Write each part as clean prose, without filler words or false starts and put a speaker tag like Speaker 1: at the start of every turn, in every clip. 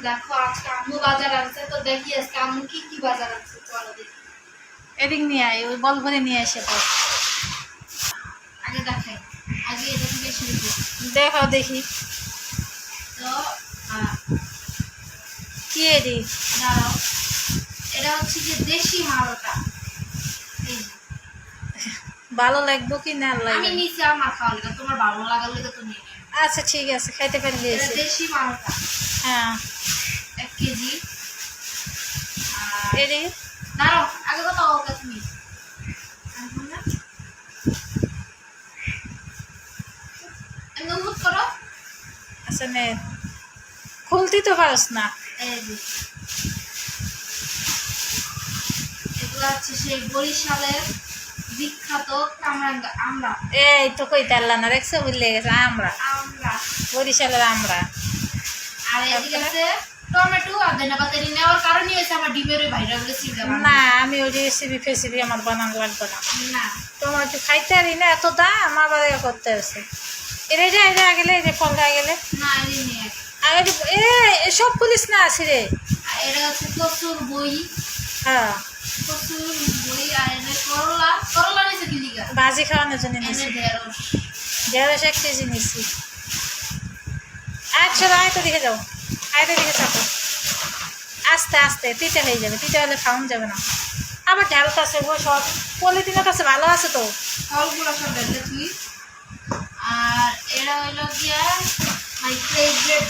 Speaker 1: দেখো আজকে আম্মু বাজার আনছে, তো দেখি আজকে আম্মু কি কি বাজার আনছে, চলো দেখি।
Speaker 2: এদিক নিয়ে আয়, ওই বল ভরে নিয়ে এসে পর।
Speaker 1: আগে দেখাই, আগে এটা থেকে শুরু করি।
Speaker 2: দেখাও দেখি
Speaker 1: তো
Speaker 2: কি এদি।
Speaker 1: দাঁড়াও, এটা হচ্ছে যে দেশি মালটা। এই যে,
Speaker 2: ভালো লাগবো কি না
Speaker 1: আমি
Speaker 2: লাগবে?
Speaker 1: নিচে আমার খাওয়া লেগে, তোমার ভালো লাগার লেগে তো নিয়ে নেবে।
Speaker 2: আচ্ছা ঠিক আছে, খাইতে পারলে
Speaker 1: এটা দেশি মালটা
Speaker 2: হ্যাঁ
Speaker 1: 1 কেজি। আর
Speaker 2: এদি
Speaker 1: দাঁড়াও, আগে কথা হোক তুমি। অনুভূত করো।
Speaker 2: আচ্ছা নে, খুলতে তো পারস না।
Speaker 1: এই যে, এগুলো হচ্ছে সেই বরিশালের বিখ্যাত কামরাঙ্গা আমরা।
Speaker 2: এই তো কই তারলা না, দেখছো বুঝলে গেছে আমরা
Speaker 1: আমরা
Speaker 2: বরিশালের আমরা।
Speaker 1: আর এদিকে আছে টমেটো আর ধনিয়া পাতা। নেওয়ার কারণই হচ্ছে আমার ডিমের ওই ভাইরাল রেসিপি।
Speaker 2: না আমি ওই রেসিপি ফেসিপি আমার বানানো লাগবে না।
Speaker 1: না
Speaker 2: তোমার একটু খাইতে পারি না, এত দাম আবার এ করতে আছে। এটা যে এটা গেলে এই যে ফলটা গেলে
Speaker 1: না, এই নিয়ে
Speaker 2: আর এ সব পুলিশ না আছে রে।
Speaker 1: আর এটা হচ্ছে কচুর বই।
Speaker 2: হ্যাঁ
Speaker 1: কচুর বই। আর এটা করলা। করলা নিচে কি লিগা?
Speaker 2: ভাজি খাওয়ানোর জন্য নিছি।
Speaker 1: এনে ঢেঁড়স।
Speaker 2: 1.5 কেজি নিছি। আচ্ছা আয়তো দিকে যাও, আয়তো দিকে থাকো, আস্তে আস্তে তিতে হয়ে যাবে, তিতে হলে খাওয়ান যাবে না। আবার ঢেঁড়স আছে গো, সব পলিথিনের কাছে ভালো আছে তো।
Speaker 1: ফলগুলো সব দেখলে তুই। আর এরা হইলো গিয়া মাই ফেভারিট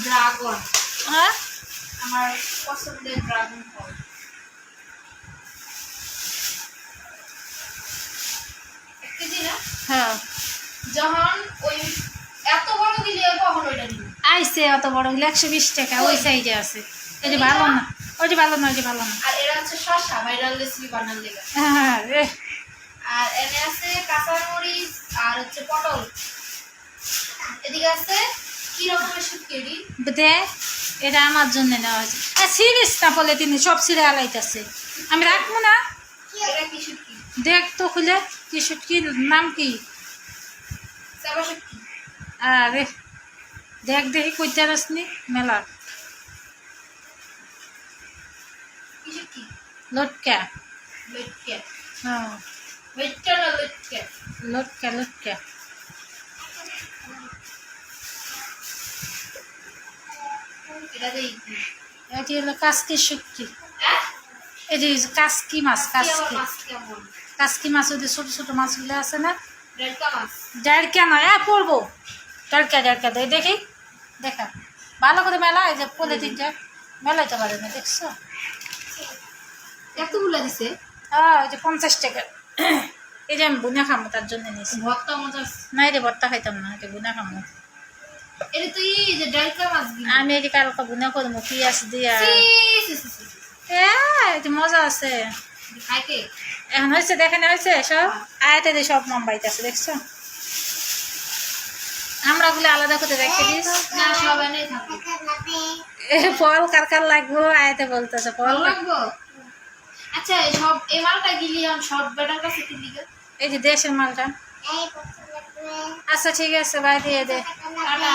Speaker 1: ড্রাগন।
Speaker 2: হ্যাঁ
Speaker 1: আমার পছন্দের ড্রাগন ফল। 1 কেজি না?
Speaker 2: হ্যাঁ
Speaker 1: যখন ওই এত বড় দিলে কখন ওইটা দিবি?
Speaker 2: আইসে অত বড় হলে 120 টাকা, ওই সাইজে আছে। ওই যে ভালো না, ওই যে ভালো না, ওই যে ভালো না।
Speaker 1: আর এরা হচ্ছে শসা, ভাইরাল রেসিপি বানার লেগে।
Speaker 2: হ্যাঁ রে
Speaker 1: আর এনে আছে কাঁচামরিচ আর হচ্ছে পটল। এদিকে আছে কি রকমের শুটকি।
Speaker 2: দেখ এটা আমার জন্য নেওয়া হয়েছে। সিরিজ না পলিথিন সব ছিঁড়ে আলাইতেছে, আমি রাখবো না।
Speaker 1: এটা কি শুটকি?
Speaker 2: দেখ তো খুলে কি শুটকি, নাম কি?
Speaker 1: চাবা শুটকি।
Speaker 2: আরে দেখ দেখি কইতে আসনি মেলা।
Speaker 1: কি শুটকি?
Speaker 2: লটকা।
Speaker 1: লটকা।
Speaker 2: হ্যাঁ
Speaker 1: লটকা না লটকা?
Speaker 2: লটকা লটকা।
Speaker 1: এটা দেই কি?
Speaker 2: এটি হলো কাসকি শুটকি।
Speaker 1: হ্যাঁ?
Speaker 2: এই যে কাসকি মাছ,
Speaker 1: কি আবার
Speaker 2: কাসকি
Speaker 1: মাছ কেমন?
Speaker 2: কাসকি মাছ, ওই যে ছোট ছোট মাছগুলো আছে না।
Speaker 1: রেলকা মাছ।
Speaker 2: ডারকা নয়, পড়বো ডারকা ডারকা দেয় দেখি, দেখা ভালো করে মেলা। এই যে পলিথিনটা মেলাইতে পারে না, দেখছো?
Speaker 1: এতগুলা দিছে?
Speaker 2: হ্যাঁ ওই যে 50 টাকা। এই যে আমি বুনা খামো তার জন্য নিয়েছি।
Speaker 1: ভর্তা মজা আছে।
Speaker 2: না রে ভর্তা খাইতাম না, এটা বুনা খামো।
Speaker 1: এটা তুই যে রেলকা মাছ দিবি।
Speaker 2: আমি এই যে কালকে বুনা করবো পিঁয়াজ দিয়া।
Speaker 1: সি সি সি সি।
Speaker 2: এই যে মজা আছে।
Speaker 1: খাইতে?
Speaker 2: এখন হয়েছে, দেখেন হয়েছে সব আয়াতে দিয়ে সব নম্বাইতে আছে, দেখছো? আমরা গুলো আলাদা করে রেখে দিস।
Speaker 1: না, সব এনেই থাকবে।
Speaker 2: ফল কার কার লাগবো আয়াতে বলতেছে ফল
Speaker 1: ভালো লাগবো? আচ্ছা, এই মালটা গিলি সব বেটার কাছে কি দিকে?
Speaker 2: এই যে দেশের মালটা। আচ্ছা ঠিক আছে, বাই দিয়ে দে।
Speaker 1: টাটা।